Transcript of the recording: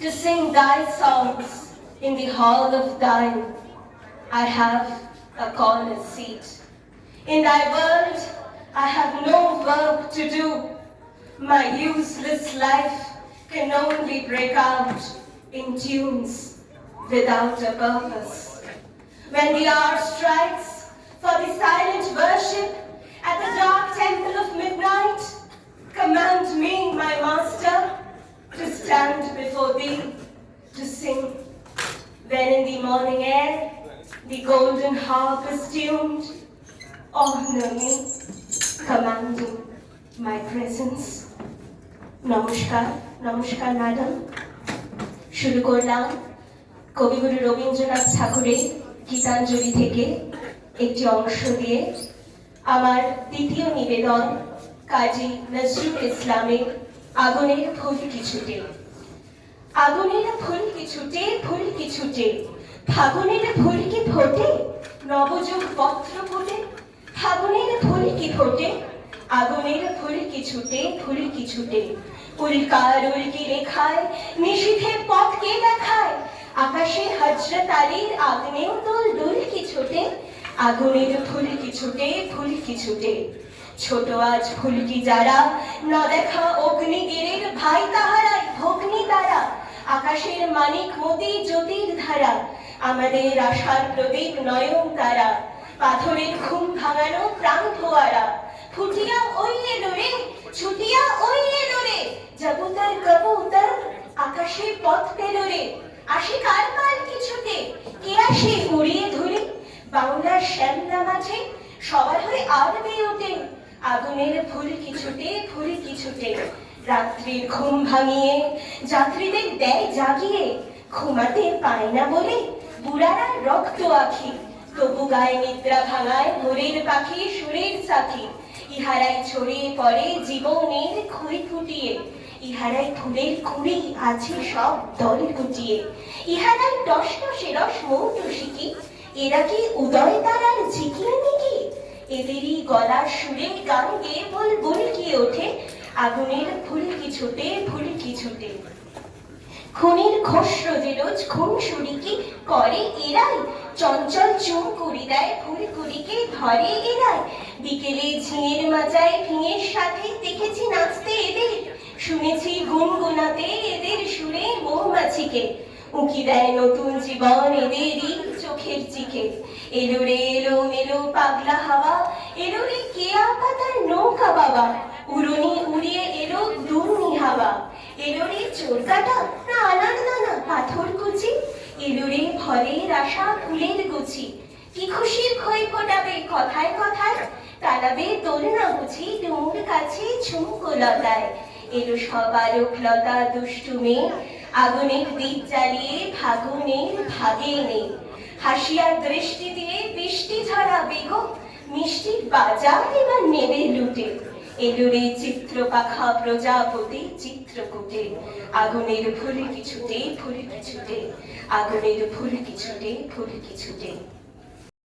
to sing thy songs in the hall of thine. I have a corner seat. In thy world, I have no work to do. My useless life can only break out in tunes without a purpose. When the hour strikes for the silent worship at the dark temple of midnight, command me, my master, to stand before thee, to sing. When in the morning air the golden harp is tuned, honor me, commanding my presence. নমস্কার madam. শুরু করলাম কবিগুরু রবীন্দ্রনাথ ঠাকুরের গীতাঞ্জলি থেকে একটি অংশ দিয়ে। আমার দ্বিতীয় নিবেদন কাজী নজরুল ইসলামের আগুনের ফুল কিছুতে। আগুনের ফুল কিছুতে, ফুল কিছুতে, ফাগুনের ফুল কি ফোটে, নবযুগ পত্র ফোটে, ফাগুনের ফুল কি ফোটে, আগুনের ফুল কিছুতে, ফুল কিছুতে, উল্কার উল্কি রেখায় নিশীথে পথ কে দেখায়, আকাশে হযরত আলীর আগ্নেয় দোল দুল কিছুতে, আগুনের ফুল কিছুতে, ফুল কিছুতে। ছোট আজ ফুলকি যারা, না দেখা অগ্নিগিরির ভাই তাহারাই, ভগ্নী তারা, আকাশের মানিক মতি জ্যোতির ধারা, আমাদের আশার প্রদীপ নয়ন তারা, পাথরের ঘুম ভাঙানো প্রাণ ফোয়ারা, ফুটিয়া ওই এলো রে, ছুটিয়া ওই এলো রে, জগতের কবুতর আকাশে পথ পেল রে, আসে কার পাল কিছুতে, কে আসে উড়িয়ে ধরে, বাংলার শ্যামলা মাঝে সবার হয়ে আরবে ওঠে, আগুনের ফুল কিছুতে, ফুল কিছুতে, রাত্রির ঘুম ভাঙিয়ে যাত্রীদের দেয় জাগিয়ে, ঘুমাতে পায় না বলে বুড়ারা রক্ত আখি, তবু গায়ে নিদ্রা ভাঙায় ভোরের পাখি সুরের সাথী, ইহারাই ছড়িয়ে পড়ে জীবনের ক্ষয় ফুটিয়ে, ইহারাই ফুলের কুড়ি আছে সব দল গুটিয়ে, ইহারাই টস টসে রস মৌটুসিকি, এরা কি উদয় তারার ঝিকিয়ে মিকি, এদেরই গলার সুরে গান গেয়ে বল বুলকিয়ে ওঠে, আগুনের ফুল কিছুতে, ফুল কিছুতে। খুনির খস্র যে রোজ খুন সুরিকি করে এরাই, চঞ্চল চুম কুড়ি দেয় ফুল কুড়িকে ধরে এরাই, বিকেলে ঝিঙের মাচায় ফিঙের সাথে দেখেছি নাচতে এদের, শুনেছি গুনগুনাতে এদের সুরে মৌমাছিকে, উঁকি দেয় নতুন জীবন এদেরই চোখের চিকে। এলো রে এলো মেলো পাগলা হাওয়া, এলো রে কেয়া পাতার নৌকা বাবা, উড়নি উড়িয়ে এলো দুর্নি হাওয়া, এলো রে চোর কাটা না আনার দানা পাথর কুচি, এলো রে ভরের আশা ফুলের গুছি, কি খুশির খই ফোটাবে কথায় কথায়, টানাবে দোলনা বুঝি ডুমুর কাছে ঝুমকো লতায়, এলো সব আলোকলতা দুষ্টু মেয়ে, আগুনের দীপ জ্বালিয়ে ফাগুনের ভাগে নেই, হাসিয়ার দৃষ্টি দিয়ে বৃষ্টি ঝরা বেগম, মিষ্টির বাজার এবার নেবে লুটে, এলো রে চিত্রপাখা প্রজাপতি চিত্রকূটে, আগুনের ফুল কিছুতে, ফুল কিছুতে, আগুনের ফুল কিছুতে, ফুল কিছুতে।